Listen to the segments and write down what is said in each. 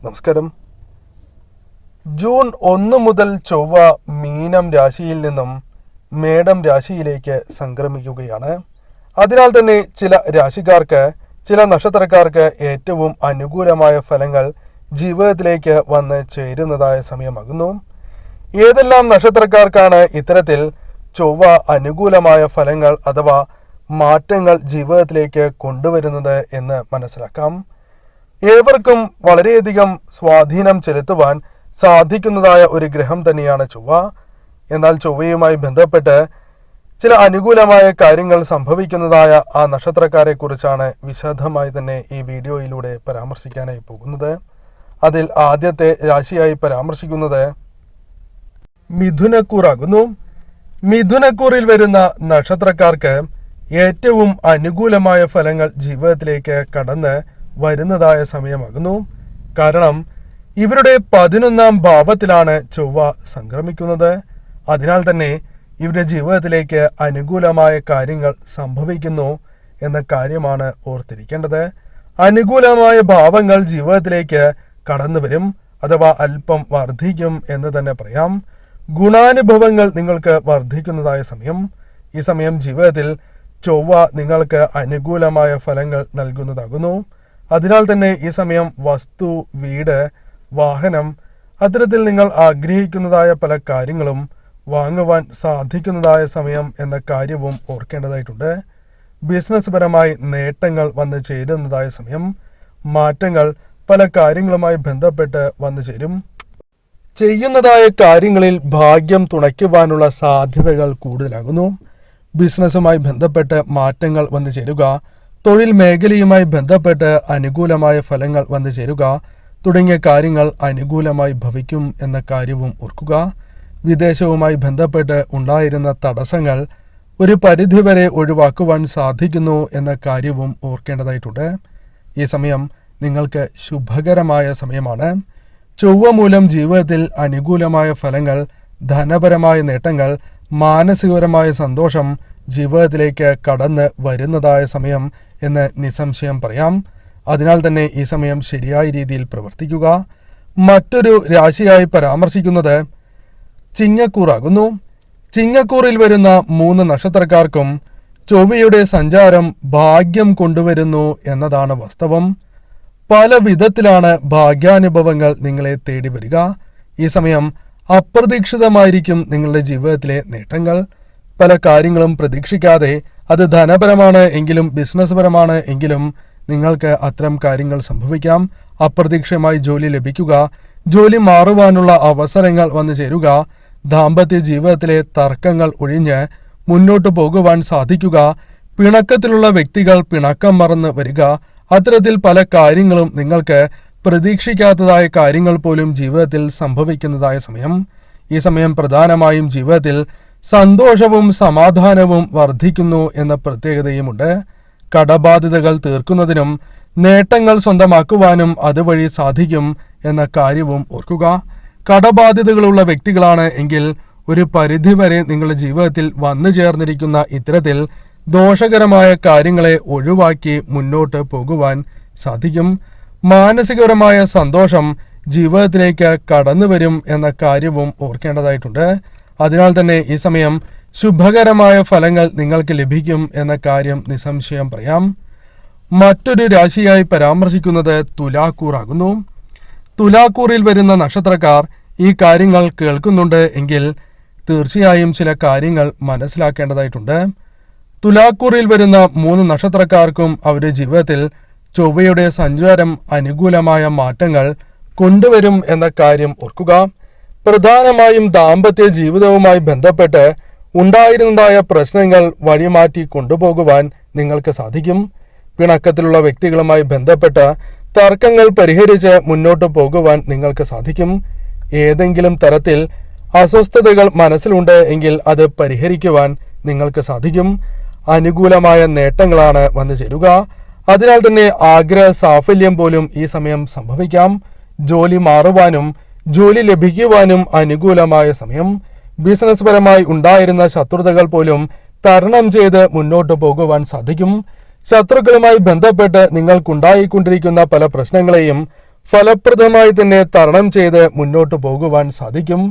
നമസ്കാരം. ജൂൺ 1 മുതൽ ചൊവ്വ മീനം രാശിയിൽ നിന്നും മേടം രാശിയിലേക്ക് സംക്രമിക്കുകയാണ്. അതിനാൽ തന്നെ ചില രാശിക്കാർക്ക്, ചില നക്ഷത്രക്കാർക്ക് ഏറ്റവും അനുകൂലമായ ഫലങ്ങൾ ജീവിതത്തിലേക്ക് വന്ന് ചേരുന്നതായ സമയമാകുന്നു. ഏതെല്ലാം നക്ഷത്രക്കാർക്കാണ് ഇത്തരത്തിൽ ചൊവ്വ അനുകൂലമായ ഫലങ്ങൾ അഥവാ മാറ്റങ്ങൾ ജീവിതത്തിലേക്ക് കൊണ്ടുവരുന്നത് എന്ന് മനസ്സിലാക്കാം. ഏവർക്കും വളരെയധികം സ്വാധീനം ചെലുത്തുവാൻ സാധിക്കുന്നതായ ഒരു ഗ്രഹം തന്നെയാണ് ചൊവ്വ. എന്നാൽ ചൊവ്വയുമായി ബന്ധപ്പെട്ട് ചില അനുകൂലമായ കാര്യങ്ങൾ സംഭവിക്കുന്നതായ ആ നക്ഷത്രക്കാരെ കുറിച്ചാണ് വിശദമായി തന്നെ ഈ വീഡിയോയിലൂടെ പരാമർശിക്കാനായി പോകുന്നത്. അതിൽ ആദ്യത്തെ രാശിയായി പരാമർശിക്കുന്നത് മിഥുനക്കൂറാകുന്നു. മിഥുനക്കൂറിൽ വരുന്ന നക്ഷത്രക്കാർക്ക് ഏറ്റവും അനുകൂലമായ ഫലങ്ങൾ ജീവിതത്തിലേക്ക് കടന്ന് വരുന്നതായ സമയമാകുന്നു. കാരണം ഇവരുടെ 11ാം ഭാവത്തിലാണ് ചൊവ്വ സംക്രമിക്കുന്നത്. അതിനാൽ തന്നെ ഇവരുടെ ജീവിതത്തിലേക്ക് അനുകൂലമായ കാര്യങ്ങൾ സംഭവിക്കുന്നു എന്ന കാര്യമാണ് ഓർത്തിരിക്കേണ്ടത്. അനുകൂലമായ ഭാവങ്ങൾ ജീവിതത്തിലേക്ക് കടന്നു വരും അഥവാ അല്പം വർദ്ധിക്കും എന്ന് തന്നെ പറയാം. ഗുണാനുഭവങ്ങൾ നിങ്ങൾക്ക് വർദ്ധിക്കുന്നതായ സമയം. ഈ സമയം ജീവിതത്തിൽ ചൊവ്വ നിങ്ങൾക്ക് അനുകൂലമായ ഫലങ്ങൾ നൽകുന്നതാകുന്നു. അതിനാൽ തന്നെ ഈ സമയം വസ്തു, വീട്, വാഹനം, അത്തരത്തിൽ നിങ്ങൾ ആഗ്രഹിക്കുന്നതായ പല കാര്യങ്ങളും വാങ്ങുവാൻ സാധിക്കുന്നതായ സമയം എന്ന കാര്യവും ഓർക്കേണ്ടതായിട്ടുണ്ട്. ബിസിനസ് പരമായി നേട്ടങ്ങൾ വന്നു ചേരുന്നതായ സമയം. മാറ്റങ്ങൾ പല കാര്യങ്ങളുമായി ബന്ധപ്പെട്ട് വന്നു ചേരും. ചെയ്യുന്നതായ കാര്യങ്ങളിൽ ഭാഗ്യം തുണയ്ക്കുവാനുള്ള സാധ്യതകൾ കൂടുതലാകുന്നു. ബിസിനസ്സുമായി ബന്ധപ്പെട്ട് മാറ്റങ്ങൾ വന്നു ചേരുക, തൊഴിൽ മേഖലയുമായി ബന്ധപ്പെട്ട് അനുകൂലമായ ഫലങ്ങൾ വന്നു ചേരുക തുടങ്ങിയ കാര്യങ്ങൾ അനുകൂലമായി ഭവിക്കും എന്ന കാര്യവും ഓർക്കുക. വിദേശവുമായി ബന്ധപ്പെട്ട് ഉണ്ടായിരുന്ന തടസ്സങ്ങൾ ഒരു പരിധിവരെ ഒഴിവാക്കുവാൻ സാധിക്കുന്നു എന്ന കാര്യവും ഓർക്കേണ്ടതായിട്ടുണ്ട്. ഈ സമയം നിങ്ങൾക്ക് ശുഭകരമായ സമയമാണ്. ചൊവ്വ മൂലം ജീവിതത്തിൽ അനുകൂലമായ ഫലങ്ങൾ, ധനപരമായ നേട്ടങ്ങൾ, മാനസികപരമായ സന്തോഷം ജീവിതത്തിലേക്ക് കടന്ന് വരുന്നതായ സമയം എന്ന് നിസ്സംശയം പറയാം. അതിനാൽ തന്നെ ഈ സമയം ശരിയായ രീതിയിൽ പ്രവർത്തിക്കുക. മറ്റൊരു രാശിയായി പരാമർശിക്കുന്നത് ചിങ്ങക്കൂറാകുന്നു. ചിങ്ങക്കൂറിൽ വരുന്ന 3 നക്ഷത്രക്കാർക്കും ചൊവ്വയുടെ സഞ്ചാരം ഭാഗ്യം കൊണ്ടുവരുന്നു എന്നതാണ് വാസ്തവം. പല വിധത്തിലാണ് ഭാഗ്യാനുഭവങ്ങൾ നിങ്ങളെ തേടി വരിക. ഈ സമയം അപ്രതീക്ഷിതമായിരിക്കും നിങ്ങളുടെ ജീവിതത്തിലെ നേട്ടങ്ങൾ. പല കാര്യങ്ങളും പ്രതീക്ഷിക്കാതെ, അത് ധനപരമാണ് എങ്കിലും ബിസിനസ് പരമാണ് എങ്കിലും നിങ്ങൾക്ക് അത്തരം കാര്യങ്ങൾ സംഭവിക്കാം. അപ്രതീക്ഷിതമായി ജോലി ലഭിക്കുക, ജോലി മാറുവാനുള്ള അവസരങ്ങൾ വന്നു ചേരുക, ദാമ്പത്യ ജീവിതത്തിലെ തർക്കങ്ങൾ ഒഴിഞ്ഞ് മുന്നോട്ട് പോകുവാൻ സാധിക്കുക, പിണക്കത്തിലുള്ള വ്യക്തികൾ പിണക്കം മറന്ന് വരിക, അത്തരത്തിൽ പല കാര്യങ്ങളും നിങ്ങൾക്ക് പ്രതീക്ഷിക്കാത്തതായ കാര്യങ്ങൾ പോലും ജീവിതത്തിൽ സംഭവിക്കുന്നതായ സമയം. ഈ സമയം പ്രധാനമായും ജീവിതത്തിൽ സന്തോഷവും സമാധാനവും വർദ്ധിക്കുന്നു എന്ന പ്രത്യേകതയുമുണ്ട്. കടബാധ്യതകൾ തീർക്കുന്നതിനും നേട്ടങ്ങൾ സ്വന്തമാക്കുവാനും അതുവഴി സാധിക്കും എന്ന കാര്യവും ഓർക്കുക. കടബാധ്യതകളുള്ള വ്യക്തികളാണ് എങ്കിൽ ഒരു പരിധിവരെ നിങ്ങളുടെ ജീവിതത്തിൽ വന്നു ചേർന്നിരിക്കുന്ന ഇത്തരത്തിൽ ദോഷകരമായ കാര്യങ്ങളെ ഒഴിവാക്കി മുന്നോട്ട് പോകുവാൻ സാധിക്കും. മാനസികപരമായ സന്തോഷം ജീവിതത്തിലേക്ക് കടന്നു വരും എന്ന കാര്യവും ഓർക്കേണ്ടതായിട്ടുണ്ട്. അതിനാൽ തന്നെ ഈ സമയം ശുഭകരമായ ഫലങ്ങൾ നിങ്ങൾക്ക് ലഭിക്കും എന്ന കാര്യം നിസ്സംശയം പറയാം. മറ്റൊരു രാശിയായി പരാമർശിക്കുന്നത് തുലാക്കൂറാകുന്നു. തുലാക്കൂറിൽ വരുന്ന നക്ഷത്രക്കാർ ഈ കാര്യങ്ങൾ കേൾക്കുന്നുണ്ട് എങ്കിൽ തീർച്ചയായും ചില കാര്യങ്ങൾ മനസ്സിലാക്കേണ്ടതായിട്ടുണ്ട്. തുലാക്കൂറിൽ വരുന്ന 3 നക്ഷത്രക്കാർക്കും അവരുടെ ജീവിതത്തിൽ ചൊവ്വയുടെ സഞ്ചാരം അനുകൂലമായ മാറ്റങ്ങൾ കൊണ്ടുവരും എന്ന കാര്യം ഓർക്കുക. പ്രധാനമായും ദാമ്പത്യ ജീവിതവുമായി ബന്ധപ്പെട്ട് ഉണ്ടായിരുന്നതായ പ്രശ്നങ്ങൾ വഴിമാറ്റി കൊണ്ടുപോകുവാൻ നിങ്ങൾക്ക് സാധിക്കും. പിണക്കത്തിലുള്ള വ്യക്തികളുമായി ബന്ധപ്പെട്ട് തർക്കങ്ങൾ പരിഹരിച്ച് മുന്നോട്ട് പോകുവാൻ നിങ്ങൾക്ക് സാധിക്കും. ഏതെങ്കിലും തരത്തിൽ അസ്വസ്ഥതകൾ മനസ്സിലുണ്ട് എങ്കിൽ അത് പരിഹരിക്കുവാൻ നിങ്ങൾക്ക് സാധിക്കും. അനുകൂലമായ നേട്ടങ്ങളാണ് വന്നു ചേരുക. അതിനാൽ തന്നെ ആഗ്രഹ സാഫല്യം പോലും ഈ സമയം സംഭവിക്കാം. ജോലി മാറുവാനും ജോലി ലഭിക്കുവാനും അനുകൂലമായ സമയം. ബിസിനസ് പരമായി ഉണ്ടായിരുന്ന ശത്രുതകൾ പോലും തരണം ചെയ്ത് മുന്നോട്ട് പോകുവാൻ സാധിക്കും. ശത്രുക്കളുമായി ബന്ധപ്പെട്ട് നിങ്ങൾക്കുണ്ടായിക്കൊണ്ടിരിക്കുന്ന പല പ്രശ്നങ്ങളെയും ഫലപ്രദമായി തന്നെ തരണം ചെയ്ത് മുന്നോട്ട് പോകുവാൻ സാധിക്കും.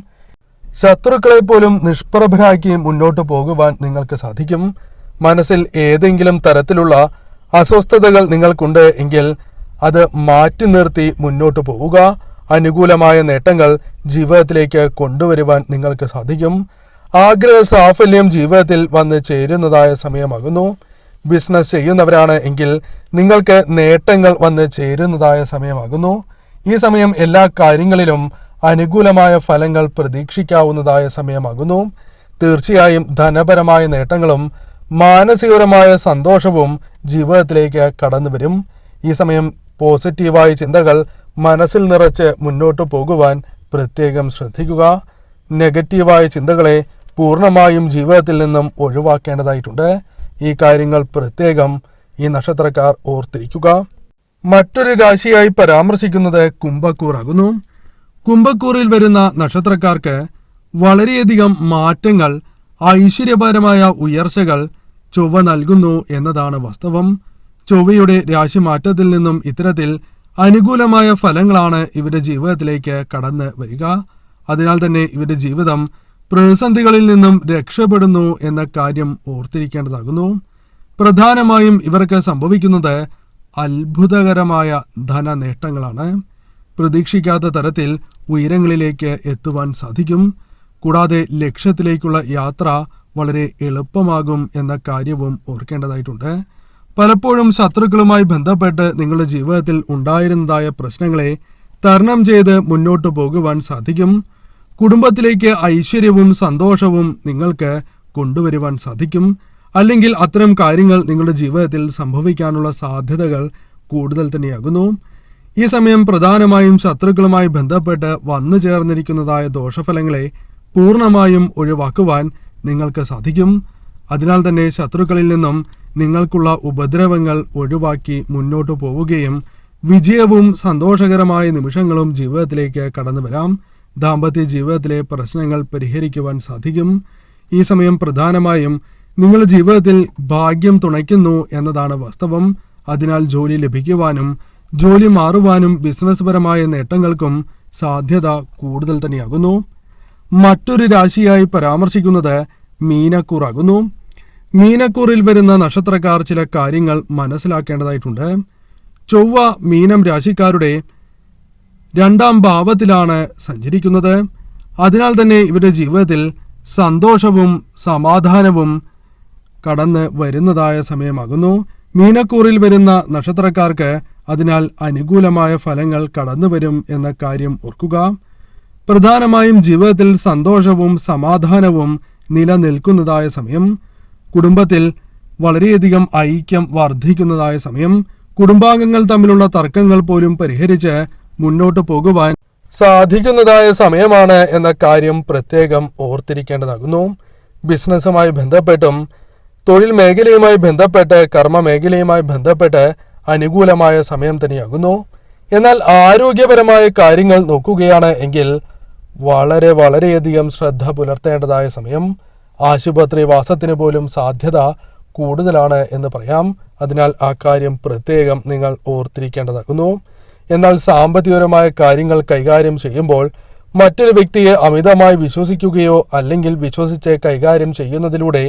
ശത്രുക്കളെ പോലും നിഷ്പ്രഭരാക്കി മുന്നോട്ട് പോകുവാൻ നിങ്ങൾക്ക് സാധിക്കും. മനസ്സിൽ ഏതെങ്കിലും തരത്തിലുള്ള അസ്വസ്ഥതകൾ നിങ്ങൾക്കുണ്ട് എങ്കിൽ അത് മാറ്റി നിർത്തി മുന്നോട്ട് പോവുക. അനുകൂലമായ നേട്ടങ്ങൾ ജീവിതത്തിലേക്ക് കൊണ്ടുവരുവാൻ നിങ്ങൾക്ക് സാധിക്കും. ആഗ്രഹ സാഫല്യം ജീവിതത്തിൽ വന്ന് ചേരുന്നതായ സമയമാകുന്നു. ബിസിനസ് ചെയ്യുന്നവരാണ് എങ്കിൽ നിങ്ങൾക്ക് നേട്ടങ്ങൾ വന്ന് ചേരുന്നതായ സമയമാകുന്നു. ഈ സമയം എല്ലാ കാര്യങ്ങളിലും അനുകൂലമായ ഫലങ്ങൾ പ്രതീക്ഷിക്കാവുന്നതായ സമയമാകുന്നു. തീർച്ചയായും ധനപരമായ നേട്ടങ്ങളും മാനസികപരമായ സന്തോഷവും ജീവിതത്തിലേക്ക് കടന്നു വരും. ഈ സമയം പോസിറ്റീവായ ചിന്തകൾ മനസ്സിൽ നിറച്ച് മുന്നോട്ട് പോകുവാൻ പ്രത്യേകം ശ്രദ്ധിക്കുക. നെഗറ്റീവായ ചിന്തകളെ പൂർണ്ണമായും ജീവിതത്തിൽ നിന്നും ഒഴിവാക്കേണ്ടതായിട്ടുണ്ട്. ഈ കാര്യങ്ങൾ പ്രത്യേകം ഈ നക്ഷത്രക്കാർ ഓർത്തിരിക്കുക. മറ്റൊരു രാശിയായി പരാമർശിക്കുന്നത് കുംഭക്കൂർ ആകുന്നു. കുംഭക്കൂറിൽ വരുന്ന നക്ഷത്രക്കാർക്ക് വളരെയധികം മാറ്റങ്ങൾ, ഐശ്വര്യപരമായ ഉയർച്ചകൾ ചൊവ്വ നൽകുന്നു എന്നതാണ് വാസ്തവം. ചൊവ്വയുടെ രാശിമാറ്റത്തിൽ നിന്നും ഇത്തരത്തിൽ അനുകൂലമായ ഫലങ്ങളാണ് ഇവരുടെ ജീവിതത്തിലേക്ക് കടന്ന് വരിക. അതിനാൽ തന്നെ ഇവരുടെ ജീവിതം പ്രതിസന്ധികളിൽ നിന്നും രക്ഷപ്പെടുന്നു എന്ന കാര്യം ഓർത്തിരിക്കേണ്ടതാകുന്നു. പ്രധാനമായും ഇവർക്ക് സംഭവിക്കുന്നത് അത്ഭുതകരമായ ധനനേട്ടങ്ങളാണ്. പ്രതീക്ഷിക്കാത്ത തരത്തിൽ ഉയരങ്ങളിലേക്ക് എത്തുവാൻ സാധിക്കും. കൂടാതെ ലക്ഷ്യത്തിലേക്കുള്ള യാത്ര വളരെ എളുപ്പമാകും എന്ന കാര്യവും ഓർക്കേണ്ടതായിട്ടുണ്ട്. പലപ്പോഴും ശത്രുക്കളുമായി ബന്ധപ്പെട്ട് നിങ്ങളുടെ ജീവിതത്തിൽ ഉണ്ടായിരുന്നതായ പ്രശ്നങ്ങളെ തരണം ചെയ്ത് മുന്നോട്ട് പോകുവാൻ സാധിക്കും. കുടുംബത്തിലേക്ക് ഐശ്വര്യവും സന്തോഷവും നിങ്ങൾക്ക് കൊണ്ടുവരുവാൻ സാധിക്കും. അല്ലെങ്കിൽ അത്തരം കാര്യങ്ങൾ നിങ്ങളുടെ ജീവിതത്തിൽ സംഭവിക്കാനുള്ള സാധ്യതകൾ കൂടുതൽ തന്നെയാകുന്നു. ഈ സമയം പ്രധാനമായും ശത്രുക്കളുമായി ബന്ധപ്പെട്ട് വന്നു ചേർന്നിരിക്കുന്നതായ ദോഷഫലങ്ങളെ പൂർണ്ണമായും ഒഴിവാക്കുവാൻ നിങ്ങൾക്ക് സാധിക്കും. അതിനാൽ തന്നെ ശത്രുക്കളിൽ നിന്നും നിങ്ങൾക്കുള്ള ഉപദ്രവങ്ങൾ ഒഴിവാക്കി മുന്നോട്ട് പോവുകയും വിജയവും സന്തോഷകരമായ നിമിഷങ്ങളും ജീവിതത്തിലേക്ക് കടന്നു വരാം. ദാമ്പത്യ ജീവിതത്തിലെ പ്രശ്നങ്ങൾ പരിഹരിക്കുവാൻ സാധിക്കും. ഈ സമയം പ്രധാനമായും നിങ്ങളുടെ ജീവിതത്തിൽ ഭാഗ്യം തുണയ്ക്കുന്നു എന്നതാണ് വാസ്തവം. അതിനാൽ ജോലി ലഭിക്കുവാനും ജോലി മാറുവാനും ബിസിനസ് പരമായ നേട്ടങ്ങൾക്കും സാധ്യത കൂടുതൽ തന്നെയാകുന്നു. മറ്റൊരു രാശിയായി പരാമർശിക്കുന്നത് മീനക്കൂർ ആകുന്നു. മീനക്കൂറിൽ വരുന്ന നക്ഷത്രക്കാർ ചില കാര്യങ്ങൾ മനസ്സിലാക്കേണ്ടതായിട്ടുണ്ട്. ചൊവ്വ മീനം രാശിക്കാരുടെ 2ാം ഭാവത്തിലാണ് സഞ്ചരിക്കുന്നത്. അതിനാൽ തന്നെ ഇവരുടെ ജീവിതത്തിൽ സന്തോഷവും സമാധാനവും കടന്ന് വരുന്നതായ സമയമാകുന്നു. മീനക്കൂറിൽ വരുന്ന നക്ഷത്രക്കാർക്ക് അതിനാൽ അനുകൂലമായ ഫലങ്ങൾ കടന്നു വരും എന്ന കാര്യം ഓർക്കുക. പ്രധാനമായും ജീവിതത്തിൽ സന്തോഷവും സമാധാനവും നിലനിൽക്കുന്നതായ സമയം. കുടുംബത്തിൽ വളരെയധികം ഐക്യം വർദ്ധിക്കുന്നതായ സമയം. കുടുംബാംഗങ്ങൾ തമ്മിലുള്ള തർക്കങ്ങൾ പോലും പരിഹരിച്ച് മുന്നോട്ട് പോകുവാൻ സാധിക്കുന്നതായ സമയമാണ് എന്ന കാര്യം പ്രത്യേകം ഓർത്തിരിക്കേണ്ടതാകുന്നു. ബിസിനസ്സുമായി ബന്ധപ്പെട്ടും തൊഴിൽ മേഖലയുമായി ബന്ധപ്പെട്ട് കർമ്മ മേഖലയുമായി ബന്ധപ്പെട്ട് അനുകൂലമായ സമയം തന്നെയാകുന്നു. എന്നാൽ ആരോഗ്യപരമായ കാര്യങ്ങൾ നോക്കുകയാണ് എങ്കിൽ വളരെയധികം ശ്രദ്ധ പുലർത്തേണ്ടതായ സമയം. ആശുപത്രി വാസത്തിന് പോലും സാധ്യത കൂടുതലാണ് എന്ന് പറയാം. അതിനാൽ ആ കാര്യം പ്രത്യേകം നിങ്ങൾ ഓർത്തിരിക്കേണ്ടതാകുന്നു. എന്നാൽ സാമ്പത്തികപരമായ കാര്യങ്ങൾ കൈകാര്യം ചെയ്യുമ്പോൾ മറ്റൊരു വ്യക്തിയെ അമിതമായി വിശ്വസിക്കുകയോ അല്ലെങ്കിൽ വിശ്വസിച്ച് കൈകാര്യം ചെയ്യുന്നതിലൂടെ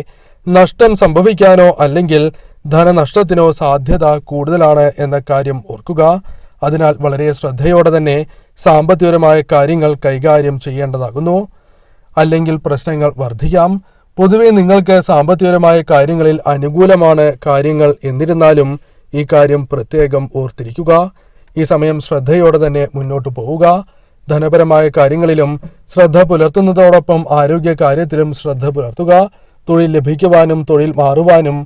നഷ്ടം സംഭവിക്കാനോ അല്ലെങ്കിൽ ധനനഷ്ടത്തിനോ സാധ്യത കൂടുതലാണ് എന്ന കാര്യം ഓർക്കുക. അതിനാൽ വളരെ ശ്രദ്ധയോടെ തന്നെ സാമ്പത്തികപരമായ കാര്യങ്ങൾ കൈകാര്യം ചെയ്യേണ്ടതാകുന്നു. അല്ലെങ്കിൽ പ്രശ്നങ്ങൾ വർദ്ധിക്കാം. പൊതുവെ നിങ്ങൾക്ക് സാമ്പത്തികപരമായ കാര്യങ്ങളിൽ അനുകൂലമാണ് കാര്യങ്ങൾ. എന്നിരുന്നാലും ഈ കാര്യം പ്രത്യേകം ഓർത്തിരിക്കുക. ഈ സമയം ശ്രദ്ധയോടെ തന്നെ മുന്നോട്ട് പോവുക. ധനപരമായ കാര്യങ്ങളിലും ശ്രദ്ധ പുലർത്തുന്നതോടൊപ്പം ആരോഗ്യ കാര്യത്തിലും ശ്രദ്ധ പുലർത്തുക. തൊഴിൽ ലഭിക്കുവാനും തൊഴിൽ മാറുവാനും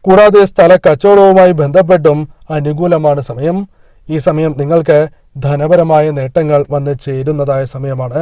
കൂടാതെ സ്ഥല കച്ചവടവുമായി ബന്ധപ്പെട്ടും അനുകൂലമാണ് സമയം. ഈ സമയം നിങ്ങൾക്ക് ധനപരമായ നേട്ടങ്ങൾ വന്ന് ചേരുന്നതായ സമയമാണ്.